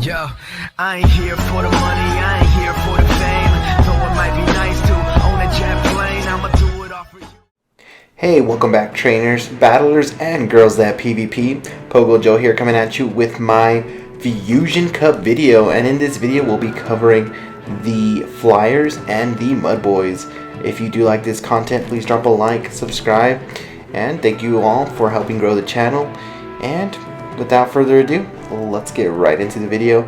Yo, I ain't here for the money, I ain't here for the fame. Though it might be nice to own a jet plane, I'ma do it all for you. Hey, welcome back trainers, battlers, and girls that PvP. PoGo Joe here coming at you with my Fusion Cup video, and in this video we'll be covering the Flyers and the Mud Boys. If you do like this content, please drop a like, subscribe, and thank you all for helping grow the channel. And without further ado, let's get right into the video.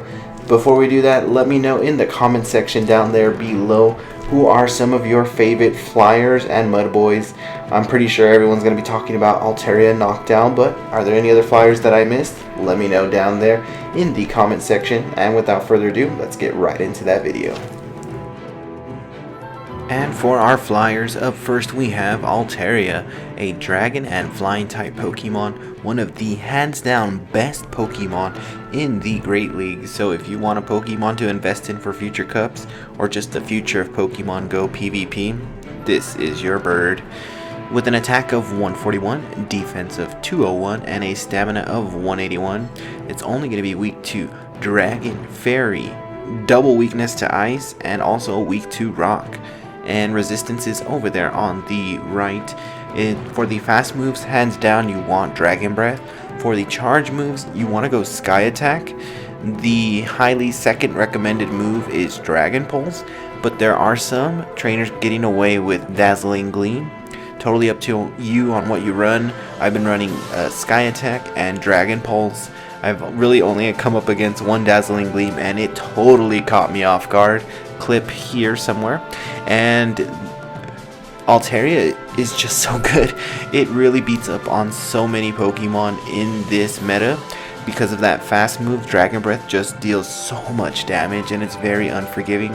Before we do that, let me know in the comment section down there below who are some of your favorite Flyers and Mud Boys. I'm pretty sure everyone's going to be talking about Altaria and Knockdown, but are there any other Flyers that I missed? Let me know down there in the comment section. And without further ado, let's get right into that video. And for our Flyers, up first we have Altaria, a dragon and flying type Pokemon, one of the hands down best Pokemon in the Great League. So if you want a Pokemon to invest in for future cups, or just the future of Pokemon Go PvP, this is your bird. With an attack of 141, defense of 201, and a stamina of 181, it's only going to be weak to Dragon, Fairy, double weakness to Ice, and also weak to Rock. And resistance is over there on the right. For the fast moves, hands down you want Dragon Breath. For the charge moves, you want to go Sky Attack. The highly second recommended move is Dragon Pulse, but there are some trainers getting away with Dazzling Gleam. Totally up to you on what you run. I've been running Sky Attack and Dragon Pulse. I've really only come up against one Dazzling Gleam, and it totally caught me off guard. Clip here somewhere. And Altaria is just so good. It really beats up on so many Pokemon in this meta. Because of that fast move, Dragon Breath just deals so much damage, and it's very unforgiving.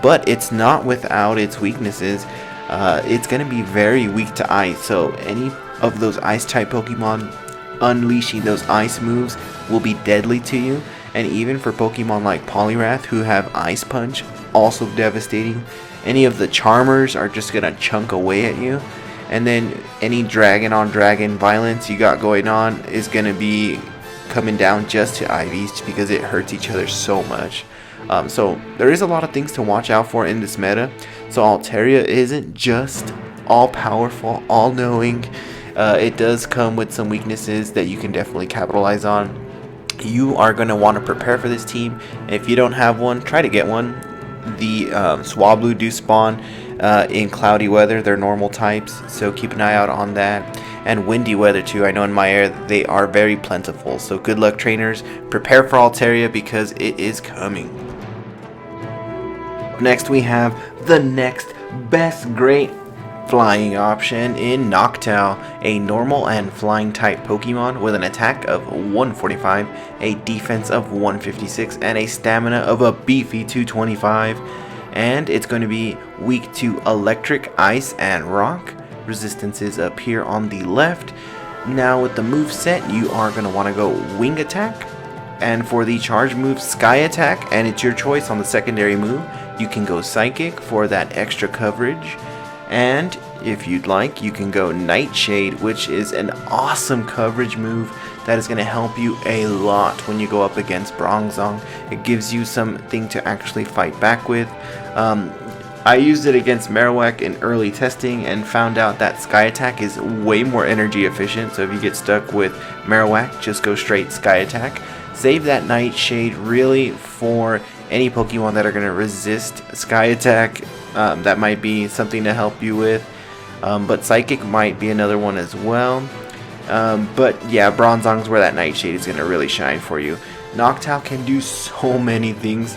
But it's not without its weaknesses. It's going to be very weak to Ice, so any of those Ice type Pokemon unleashing those Ice moves will be deadly to you. And even for Pokemon like Poliwrath who have Ice Punch, also devastating. Any of the Charmers are just going to chunk away at you. And then any dragon on dragon violence you got going on is going to be coming down just to IVs because it hurts each other so much. So there is a lot of things to watch out for in this meta. So Altaria isn't just all powerful, all knowing. It does come with some weaknesses that you can definitely capitalize on. You are going to want to prepare for this team. If you don't have one, try to get one. The Swablu do spawn in cloudy weather. They're normal types, so keep an eye out on that. And windy weather too. I know in my area they are very plentiful. So good luck trainers. Prepare for Altaria because it is coming. Next we have the next best great flying option in Noctowl, a normal and flying type Pokemon with an attack of 145, a defense of 156, and a stamina of a beefy 225. And it's going to be weak to Electric, Ice, and Rock. Resistance is up here on the left. Now with the move set, you are going to want to go Wing Attack. And for the charge move, Sky Attack, and it's your choice on the secondary move. You can go Psychic for that extra coverage. And if you'd like, you can go Nightshade, which is an awesome coverage move that is going to help you a lot when you go up against Bronzong. It gives you something to actually fight back with. I used it against Marowak in early testing and found out that Sky Attack is way more energy efficient. So if you get stuck with Marowak, just go straight Sky Attack. Save that Nightshade really for any Pokemon that are going to resist Sky Attack. That might be something to help you with. But Psychic might be another one as well. But yeah, Bronzong's where that Nightshade is going to really shine for you. Noctowl can do so many things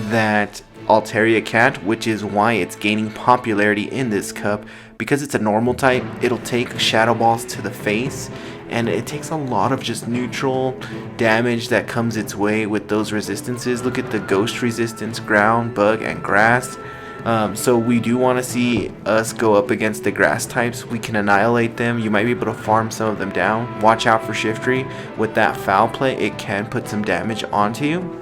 that Altaria can't, which is why it's gaining popularity in this cup. Because it's a normal type, it'll take Shadow Balls to the face, and it takes a lot of just neutral damage that comes its way with those resistances. Look at the Ghost resistance, Ground, Bug, and Grass. So we do want to see us go up against the grass types. We can annihilate them. You might be able to farm some of them down. Watch out for Shiftry. With that foul play, it can put some damage onto you.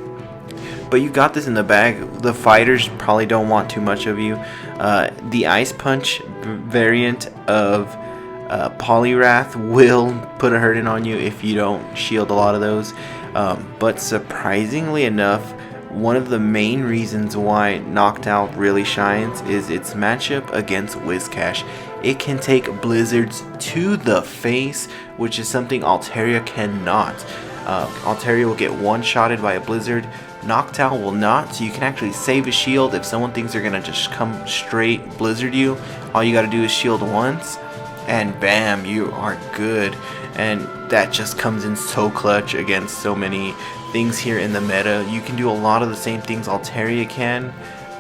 But you got this in the bag. The fighters probably don't want too much of you. The Ice Punch variant of Poliwrath will put a hurting on you if you don't shield a lot of those. But surprisingly enough, one of the main reasons why Noctowl really shines is its matchup against Whiscash. It can take blizzards to the face, which is something Altaria cannot. Altaria will get one-shotted by a blizzard. Noctowl will not, so you can actually save a shield. If someone thinks they're gonna just come straight blizzard you, all you gotta do is shield once, and bam, you are good. And that just comes in so clutch against so many things here in the meta. You can do a lot of the same things Altaria can,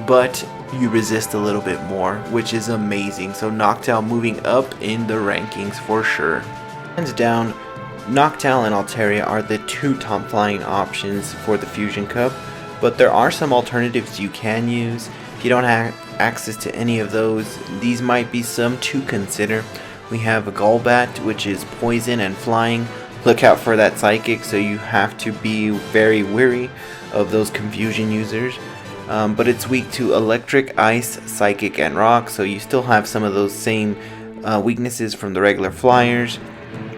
but you resist a little bit more, which is amazing. So Noctowl moving up in the rankings for sure. Hands down, Noctowl and Altaria are the two top flying options for the Fusion Cup, but there are some alternatives you can use. If you don't have access to any of those, these might be some to consider. We have a Golbat, which is poison and flying. Look out for that psychic, so you have to be very wary of those confusion users. But it's weak to electric, ice, psychic, and rock, so you still have some of those same weaknesses from the regular flyers.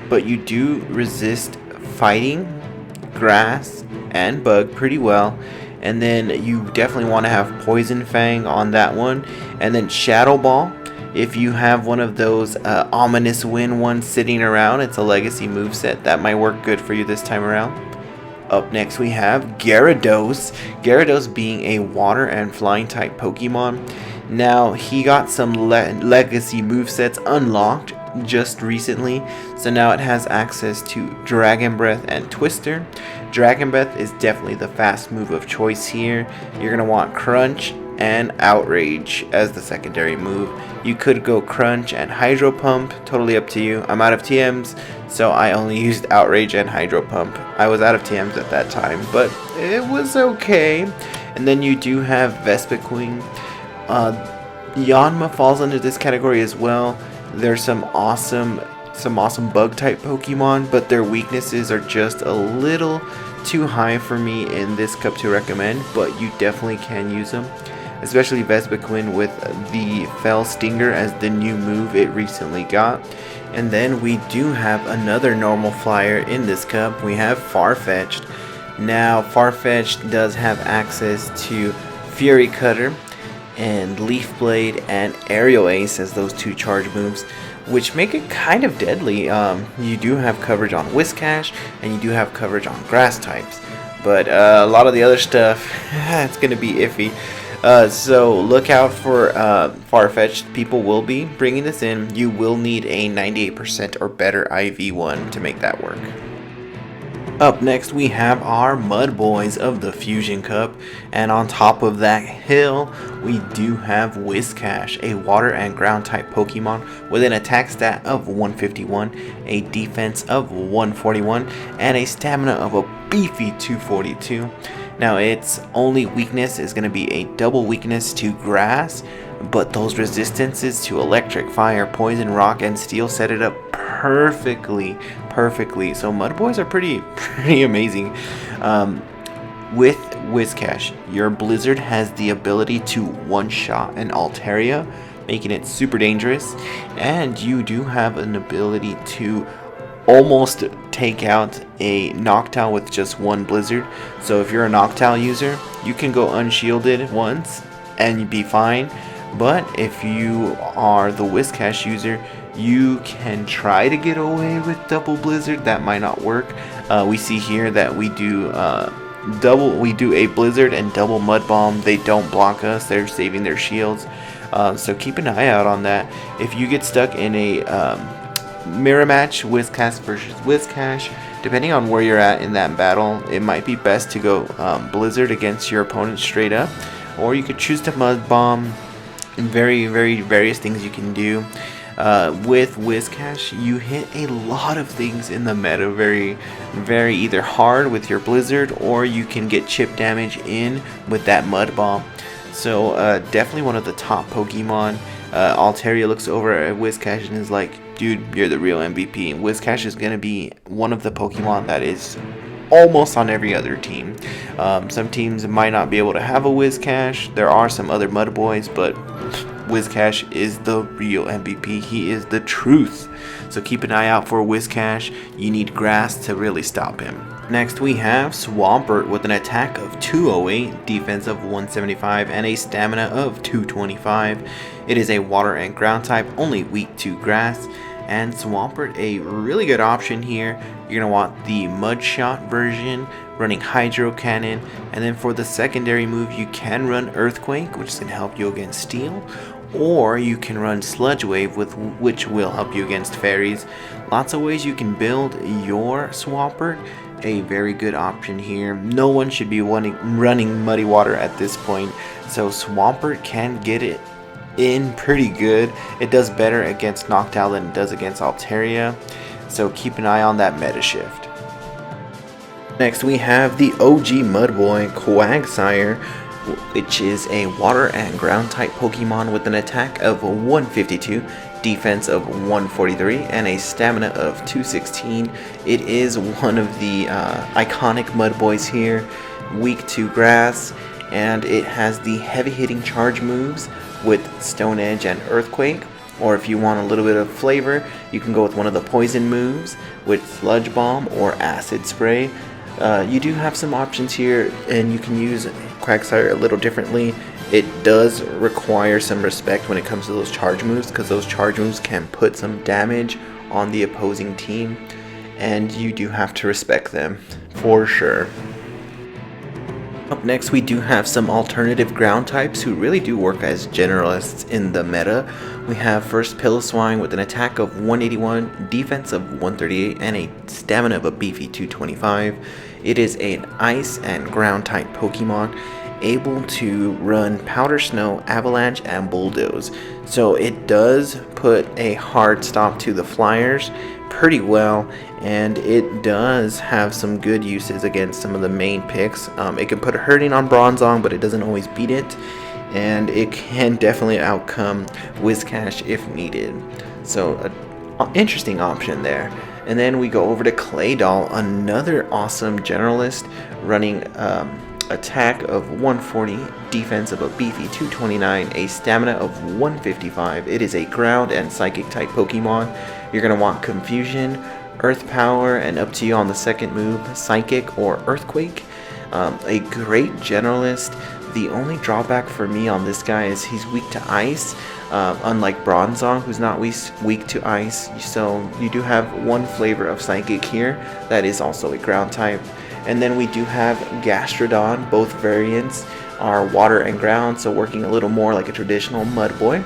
But you do resist fighting, grass, and bug pretty well. And then you definitely want to have Poison Fang on that one. And then Shadow Ball. If you have one of those ominous wind ones sitting around, it's a legacy moveset that might work good for you this time around. Up next we have Gyarados. Gyarados being a water and flying type Pokemon. Now he got some legacy movesets unlocked just recently, so now it has access to Dragon Breath and Twister. Dragon Breath is definitely the fast move of choice here. You're gonna want Crunch and Outrage as the secondary move. You could go Crunch and Hydro Pump, totally up to you. I'm out of TMs, so I only used Outrage and Hydro Pump. I was out of TMs at that time, but it was okay. And then you do have Vespiqueen. Yanma falls under this category as well. There's some awesome bug type Pokemon, but their weaknesses are just a little too high for me in this cup to recommend, but you definitely can use them. Especially Vespiqueen with the Fell Stinger as the new move it recently got. And then we do have another normal flyer in this cup. We have Farfetch'D. Now Farfetch'D does have access to Fury Cutter and Leaf Blade and Aerial Ace as those two charge moves, which make it kind of deadly. You do have coverage on Whiscash and you do have coverage on grass types, but a lot of the other stuff it's gonna be iffy. So look out for Farfetch'D. People will be bringing this in. You will need a 98% or better IV1 to make that work. Up next we have our Mud Boys of the Fusion Cup, and on top of that hill we do have Whiscash, a water and ground type Pokemon with an attack stat of 151, a defense of 141, and a stamina of a beefy 242. Now its only weakness is going to be a double weakness to grass, but those resistances to electric, fire, poison, rock, and steel set it up perfectly. So Mud Boys are pretty amazing. With Whiscash, your Blizzard has the ability to one-shot an Altaria, making it super dangerous, and you do have an ability to almost take out a Noctowl with just one Blizzard. So if you're a Noctowl user, you can go unshielded once and you'd be fine. But if you are the Whiscash user, you can try to get away with double Blizzard. That might not work. We see here that we do a Blizzard and double Mud Bomb. They don't block us. They're saving their shields. So keep an eye out on that. If you get stuck in a mirror match, Whiscash versus Whiscash, depending on where you're at in that battle, it might be best to go Blizzard against your opponent straight up, or you could choose to Mud Bomb. Various things you can do. With Whiscash, you hit a lot of things in the meta very either hard with your Blizzard, or you can get chip damage in with that Mud Bomb. So definitely one of the top Pokemon. Altaria looks over at Whiscash and is like, dude, you're the real MVP. And Whiscash is going to be one of the Pokemon that is almost on every other team. Some teams might not be able to have a Whiscash. There are some other Mud Boys, but Whiscash is the real MVP. He is the truth. So keep an eye out for Whiscash. You need grass to really stop him. Next we have Swampert with an attack of 208, defense of 175, and a stamina of 225. It is a water and ground type, only weak to grass. And Swampert, a really good option here. You're going to want the Mud Shot version, running Hydro Cannon. And then for the secondary move, you can run Earthquake, which is going to help you against Steel. Or you can run Sludge Wave, which will help you against Fairies. Lots of ways you can build your Swampert. A very good option here. No one should be running Muddy Water at this point, so Swampert can get it in pretty good. It does better against Noctowl than it does against Altaria, so keep an eye on that meta shift. Next we have the OG Mud Boy Quagsire, which is a water and ground type Pokemon with an attack of 152, defense of 143, and a stamina of 216. It is one of the iconic Mud Boys here, weak to grass, and it has the heavy hitting charge moves with Stone Edge and Earthquake. Or if you want a little bit of flavor, you can go with one of the poison moves with Sludge Bomb or Acid Spray. You do have some options here, and you can use Quagsire a little differently. It does require some respect when it comes to those charge moves, because those charge moves can put some damage on the opposing team, and you do have to respect them for sure. Up next we do have some alternative ground types who really do work as generalists in the meta. We have first Piloswine with an attack of 181, defense of 138, and a stamina of a beefy 225. It is an ice and ground type Pokemon, able to run Powder Snow, Avalanche, and Bulldoze. So it does put a hard stop to the Flyers pretty well, and it does have some good uses against some of the main picks. It can put a hurting on Bronzong, but it doesn't always beat it, and it can definitely outcome Whiscash if needed. So an interesting option there. And then we go over to Claydol, another awesome generalist, running attack of 140, defense of a beefy 229, a stamina of 155. It is a ground and psychic type Pokemon. You're going to want Confusion, Earth Power, and up to you on the second move, Psychic or Earthquake. A great generalist. The only drawback for me on this guy is he's weak to ice, unlike Bronzong, who's not weak to ice. So you do have one flavor of Psychic here that is also a ground type. And then we do have Gastrodon. Both variants are water and ground, so working a little more like a traditional Mud Boy.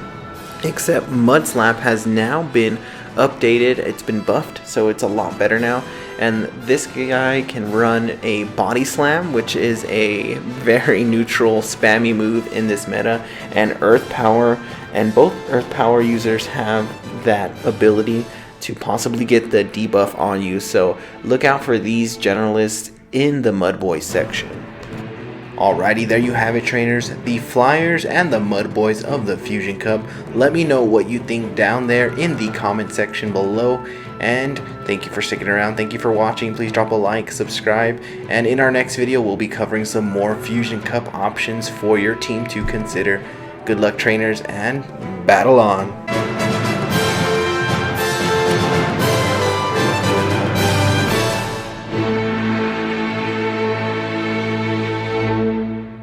Except Mudslap has now been updated. It's been buffed, so it's a lot better now. And this guy can run a Body Slam, which is a very neutral, spammy move in this meta, and Earth Power. And both Earth Power users have that ability to possibly get the debuff on you. So look out for these generalists in the Mud Boy section. Alrighty, there you have it, trainers, the Flyers and the Mud Boys of the Fusion Cup. Let me know what you think down there in the comment section below, and thank you for sticking around. Thank you for watching. Please drop a like, subscribe, and in our next video we'll be covering some more Fusion Cup options for your team to consider. Good luck, trainers, and battle on!